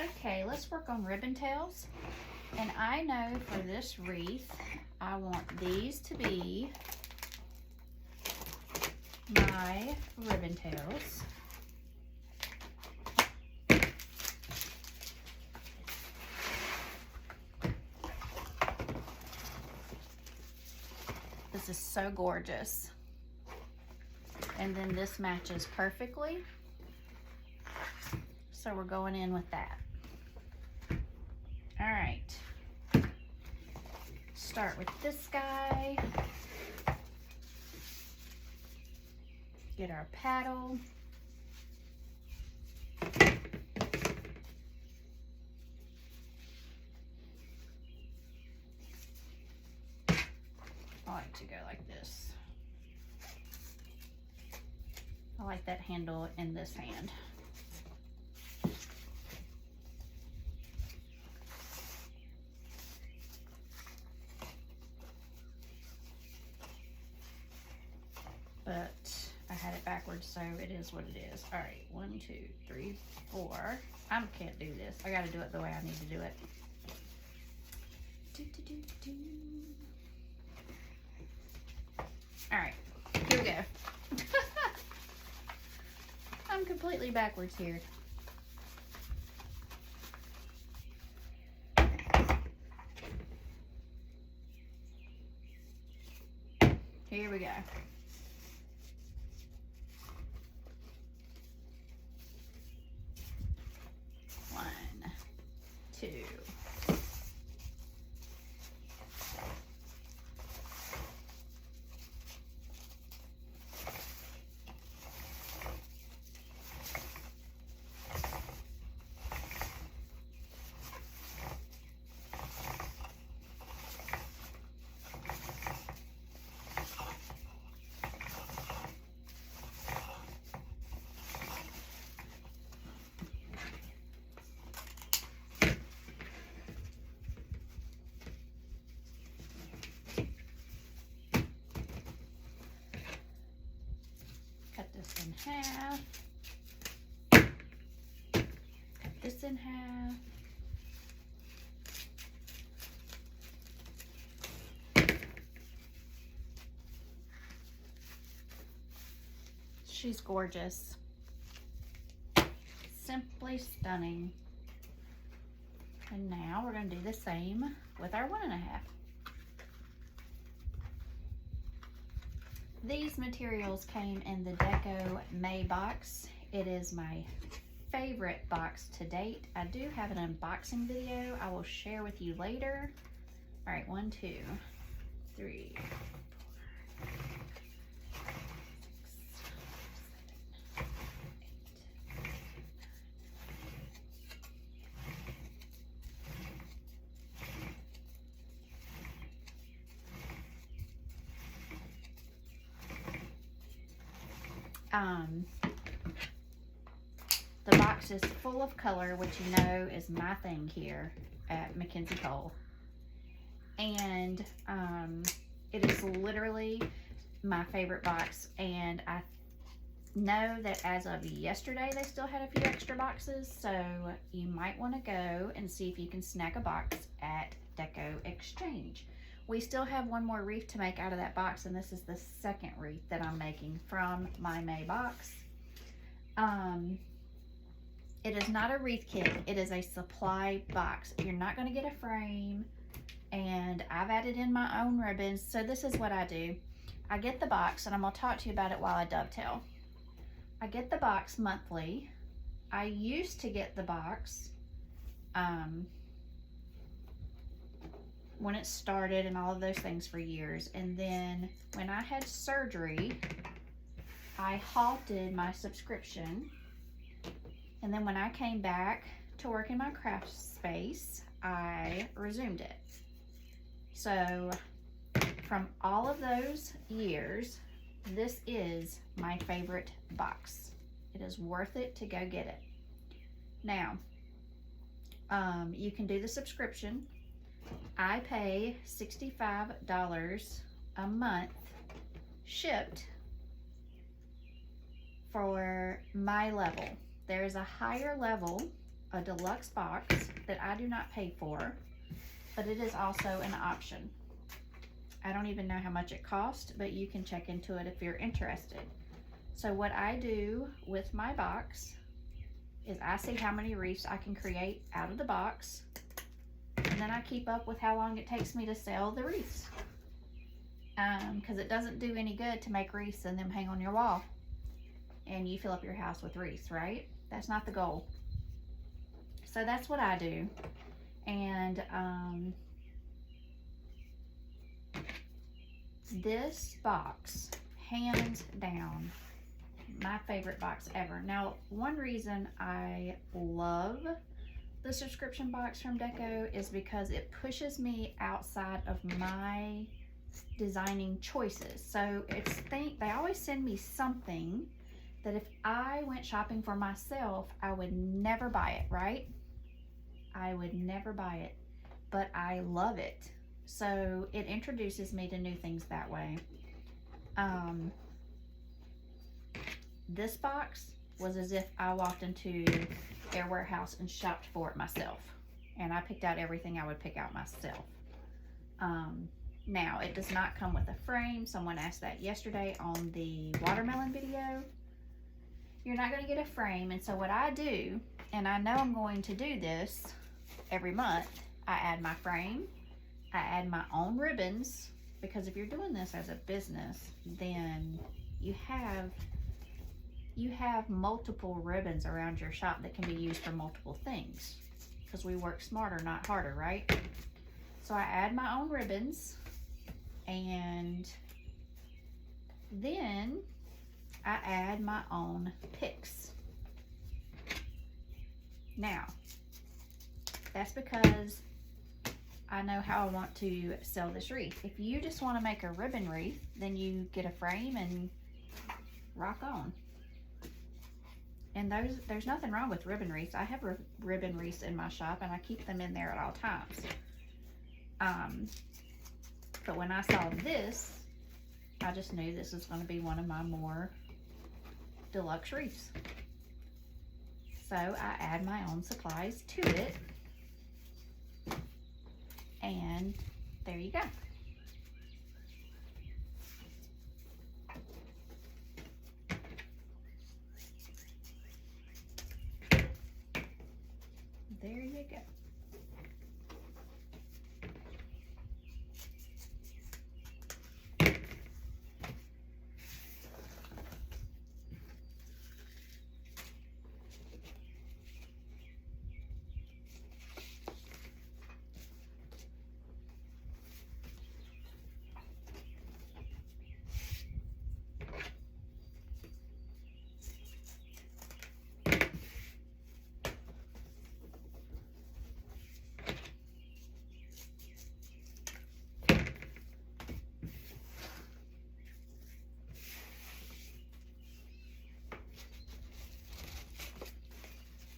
Okay, let's work on ribbon tails. And I know for this wreath, I want these to be my ribbon tails. This is so gorgeous. And then this matches perfectly. So we're going in with that. All right. Start with this guy. Get our paddle. I like to go like this. I like that handle in this hand. But I had it backwards, so it is what it is. All right, 1, 2, 3, 4. I can't do this. I gotta do it the way I need to do it. All right, here we go. I'm completely backwards here. Here we go. 1, 2. Cut this in half. Cut this in half. She's gorgeous. Simply stunning. And now we're going to do the same with our 1.5. These materials came in the Deco May box. It is my favorite box to date. I do have an unboxing video I will share with you later. All right, 1, 2, 3, 4, The box is full of color, which you know is my thing here at Mackenzie Cole. And it is literally my favorite box. And I know that as of yesterday, they still had a few extra boxes. So you might want to go and see if you can snag a box at Deco Exchange. We still have one more wreath to make out of that box, and this is the second wreath that I'm making from my May box. It is not a wreath kit, it is a supply box. You're not going to get a frame, and I've added in my own ribbons. So this is what I do. I get the box, and I'm going to talk to you about it while I dovetail. I get the box monthly. I used to get the box when it started and all of those things for years. And then when I had surgery, I halted my subscription. And then when I came back to work in my craft space, I resumed it. So from all of those years, this is my favorite box. It is worth it to go get it. Now, you can do the subscription. I pay $65 a month shipped for my level. There is a higher level a deluxe box that I do not pay for, but it is also an option. I don't even know how much it costs, but you can check into it if you're interested. So what I do with my box is I see how many wreaths I can create out of the box, and then I keep up with how long it takes me to sell the wreaths. Because it doesn't do any good to make wreaths and them hang on your wall and you fill up your house with wreaths, right? That's not the goal. So that's what I do. And this box, hands down, my favorite box ever. Now, one reason I love the subscription box from Deco is because it pushes me outside of my designing choices. So they always send me something that if I went shopping for myself, I would never buy it, right? I would never buy it, but I love it. So it introduces me to new things that way. This box was as if I walked into their warehouse and shopped for it myself. And I picked out everything I would pick out myself. Now, it does not come with a frame. Someone asked that yesterday on the watermelon video. You're not going to get a frame. And so what I do, and I know I'm going to do this every month, I add my frame. I add my own ribbons, because if you're doing this as a business, then you have multiple ribbons around your shop that can be used for multiple things, because we work smarter, not harder, right? So I add my own ribbons, and then I add my own picks. Now, that's because I know how I want to sell this wreath. If you just want to make a ribbon wreath, then you get a frame and rock on. And there's nothing wrong with ribbon wreaths. I have ribbon wreaths in my shop, and I keep them in there at all times. But when I saw this, I just knew this was going to be one of my more deluxe wreaths. So I add my own supplies to it, and there you go. There you go.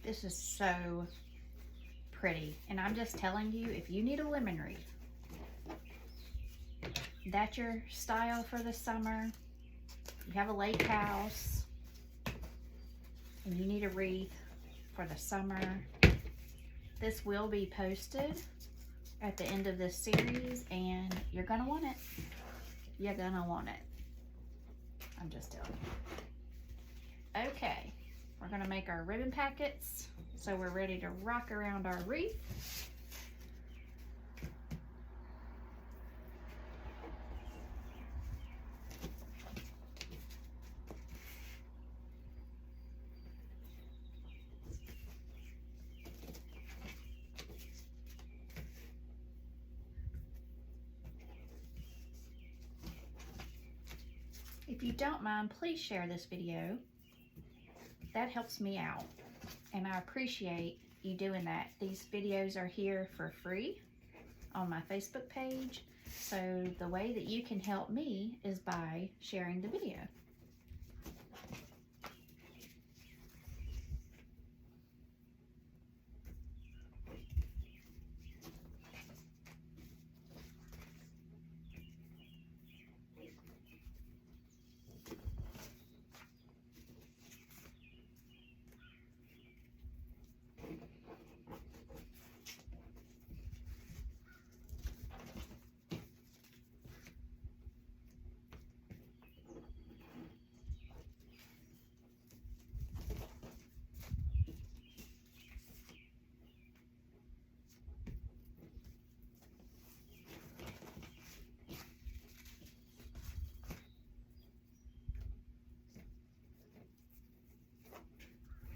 This is so pretty. And I'm just telling you, if you need a lemon wreath, that's your style for the summer. You have a lake house and you need a wreath for the summer. This will be posted at the end of this series, and you're gonna want it. You're gonna want it. I'm just telling you. Okay. We're going to make our ribbon packets, so we're ready to rock around our wreath. If you don't mind, please share this video. That helps me out, and I appreciate you doing that. These videos are here for free on my Facebook page, so the way that you can help me is by sharing the video.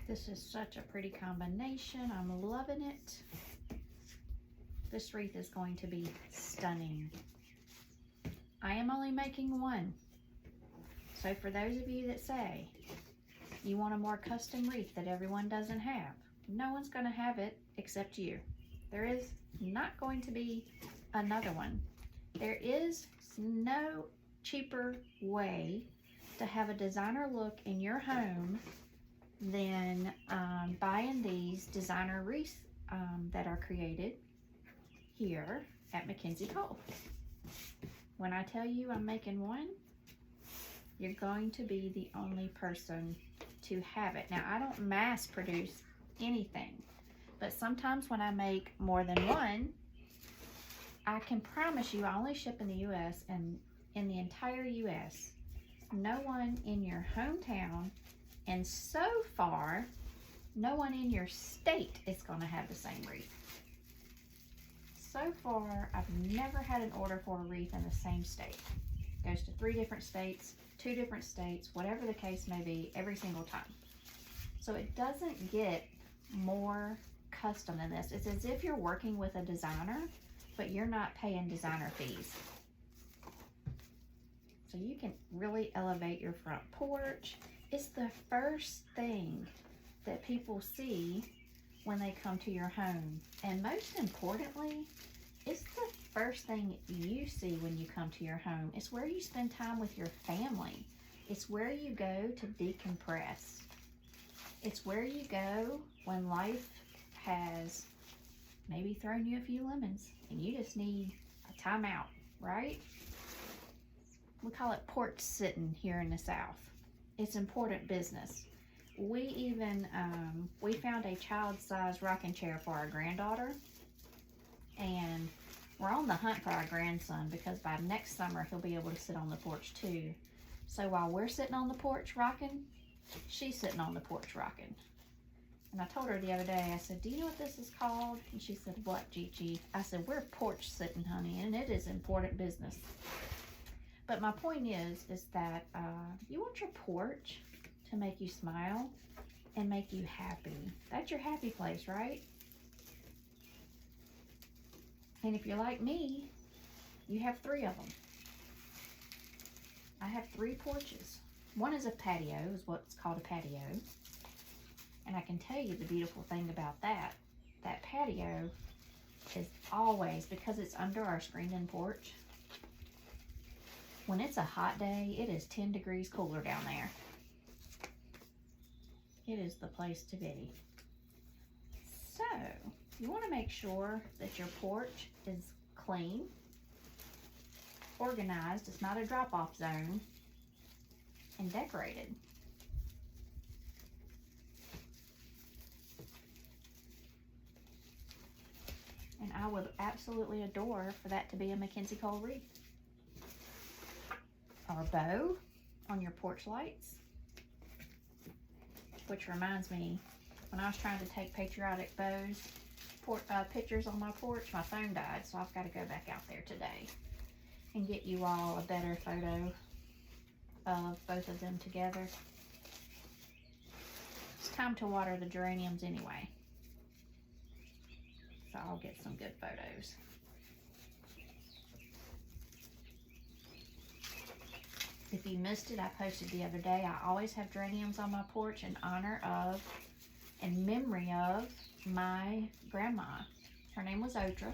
This is such a pretty combination. I'm loving it. This wreath is going to be stunning. I am only making one. So for those of you that say you want a more custom wreath that everyone doesn't have, no one's going to have it except you. There is not going to be another one. There is no cheaper way to have a designer look in your home than buying these designer wreaths that are created here at Mackenzie Cole. When I tell you I'm making one, you're going to be the only person to have it. Now, I don't mass produce anything, but sometimes when I make more than one, I can promise you I only ship in the U.S. and in the entire U.S. No one in your hometown, and so far, no one in your state is going to have the same wreath. So far, I've never had an order for a wreath in the same state. It goes to 3 different states, 2 different states, whatever the case may be, every single time. So it doesn't get more custom than this. It's as if you're working with a designer, but you're not paying designer fees. So you can really elevate your front porch. It's the first thing that people see when they come to your home. And most importantly, it's the first thing you see when you come to your home. It's where you spend time with your family. It's where you go to decompress. It's where you go when life has maybe thrown you a few lemons and you just need a timeout, right? We call it porch sitting here in the South. It's important business. We even, we found a child-sized rocking chair for our granddaughter, and we're on the hunt for our grandson because by next summer he'll be able to sit on the porch too. So while we're sitting on the porch rocking, she's sitting on the porch rocking. And I told her the other day, I said, do you know what this is called? And she said, what, Gigi? I said, we're porch sitting, honey, and it is important business. But my point is that you want your porch to make you smile and make you happy. That's your happy place, right? And if you're like me, you have 3 of them. I have 3 porches. One is a patio, is what's called a patio. And I can tell you the beautiful thing about that. That patio is always, because it's under our screened-in porch, when it's a hot day, it is 10 degrees cooler down there. It is the place to be. So, you want to make sure that your porch is clean, organized, it's not a drop-off zone, and decorated. And I would absolutely adore for that to be a Mackenzie Cole wreath. Or a bow on your porch lights. Which reminds me, when I was trying to take patriotic bows, pictures on my porch, my phone died, so I've got to go back out there today and get you all a better photo of both of them together. It's time to water the geraniums anyway, so I'll get some good photos. If you missed it, I posted the other day. I always have geraniums on my porch in honor of and memory of my grandma. Her name was Otra.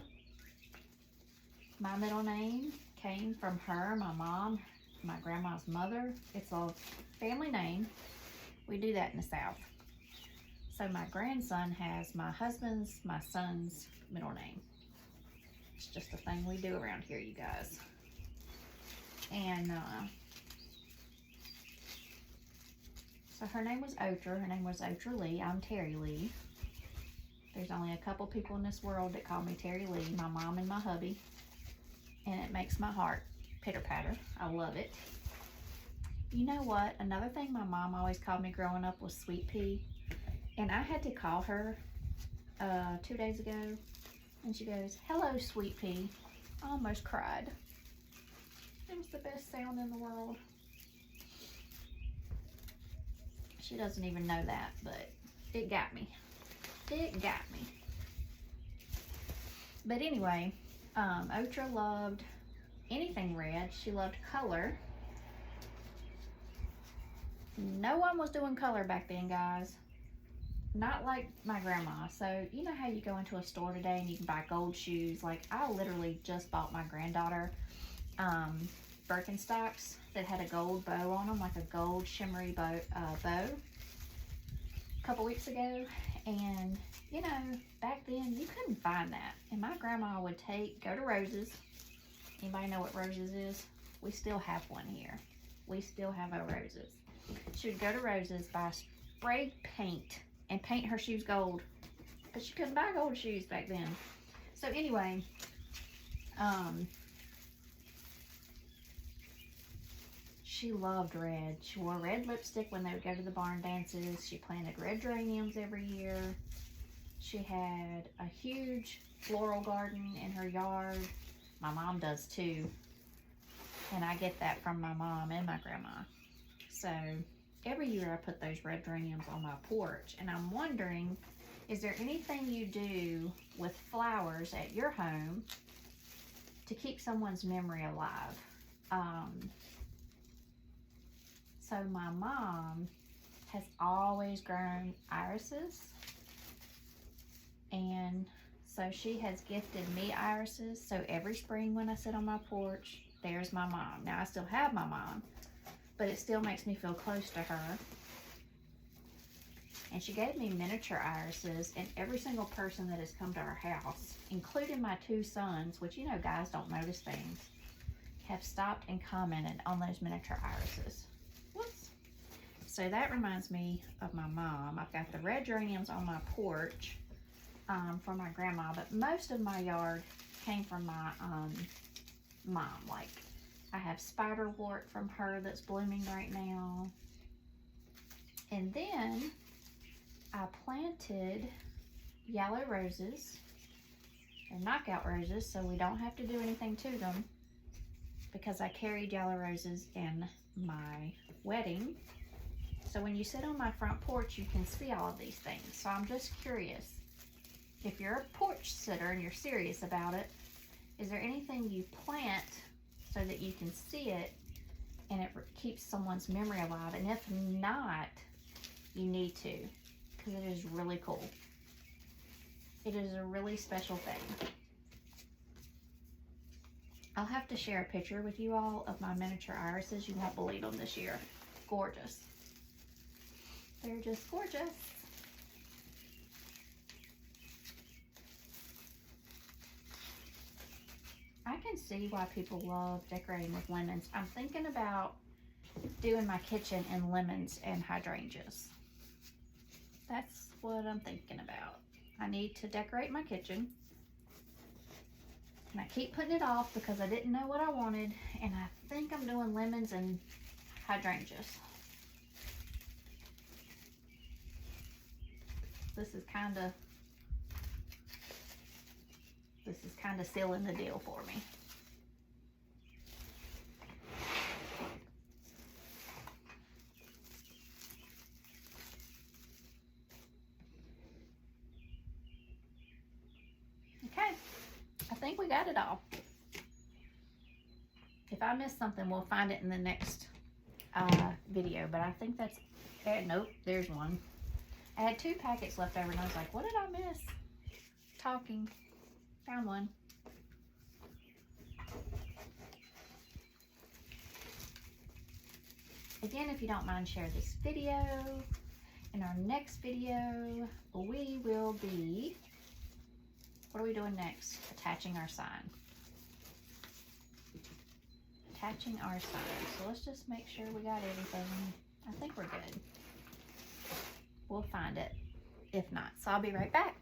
My middle name came from her, my mom, my grandma's mother. It's a family name. We do that in the South. So my grandson has my husband's, my son's middle name. It's just a thing we do around here, you guys. And so her name was Otra. Her name was Otra Lee. I'm Terry Lee. There's only a couple people in this world that call me Terry Lee, my mom and my hubby. And it makes my heart pitter-patter. I love it. You know what? Another thing my mom always called me growing up was Sweet Pea. And I had to call her 2 days ago. And she goes, hello, Sweet Pea. I almost cried. It was the best sound in the world. She doesn't even know that, but it got me. It got me. But anyway, Otra loved anything red. She loved color. No one was doing color back then, guys. Not like my grandma. So, you know how you go into a store today and you can buy gold shoes? Like, I literally just bought my granddaughter Birkenstocks that had a gold bow on them, like a gold shimmery bow a couple weeks ago. And, you know, back then you couldn't find that. And my grandma would go to Rose's. Anybody know what Rose's is? We still have one here. We still have a Rose's. She would go to Rose's, buy spray paint, and paint her shoes gold. But she couldn't buy gold shoes back then. So anyway, she loved red. She wore red lipstick when they would go to the barn dances. She planted red geraniums every year. She had a huge floral garden in her yard. My mom does too. And I get that from my mom and my grandma. So every year I put those red geraniums on my porch. And I'm wondering, is there anything you do with flowers at your home to keep someone's memory alive? So my mom has always grown irises. And so she has gifted me irises. So every spring when I sit on my porch, there's my mom. Now I still have my mom, but it still makes me feel close to her. And she gave me miniature irises, and every single person that has come to our house, including my 2 sons, which, you know, guys don't notice things, have stopped and commented on those miniature irises. Whoops. So that reminds me of my mom. I've got the red geraniums on my porch from my grandma, but most of my yard came from my mom. Like, I have spiderwort from her that's blooming right now. And then I planted yellow roses. They're knockout roses, so we don't have to do anything to them, because I carried yellow roses in my wedding. So when you sit on my front porch, you can see all of these things. So I'm just curious, if you're a porch sitter and you're serious about it, is there anything you plant so that you can see it and it keeps someone's memory alive? And if not, you need to, because it is really cool. It is a really special thing. I'll have to share a picture with you all of my miniature irises. You won't believe them this year. Gorgeous. They're just gorgeous. I can see why people love decorating with lemons. I'm thinking about doing my kitchen in lemons and hydrangeas. That's what I'm thinking about. I need to decorate my kitchen. And I keep putting it off because I didn't know what I wanted. And I think I'm doing lemons and hydrangeas. This is kind of sealing the deal for me. Okay, I think we got it all. If I missed something, we'll find it in the next video, but I think that's, nope, there's one. I had 2 packets left over and I was like, what did I miss? Talking. Found one. Again, if you don't mind, share this video. In our next video, we will be, what are we doing next? Attaching our sign. Attaching our sign. So let's just make sure we got everything. I think we're good. We'll find it if not. So I'll be right back.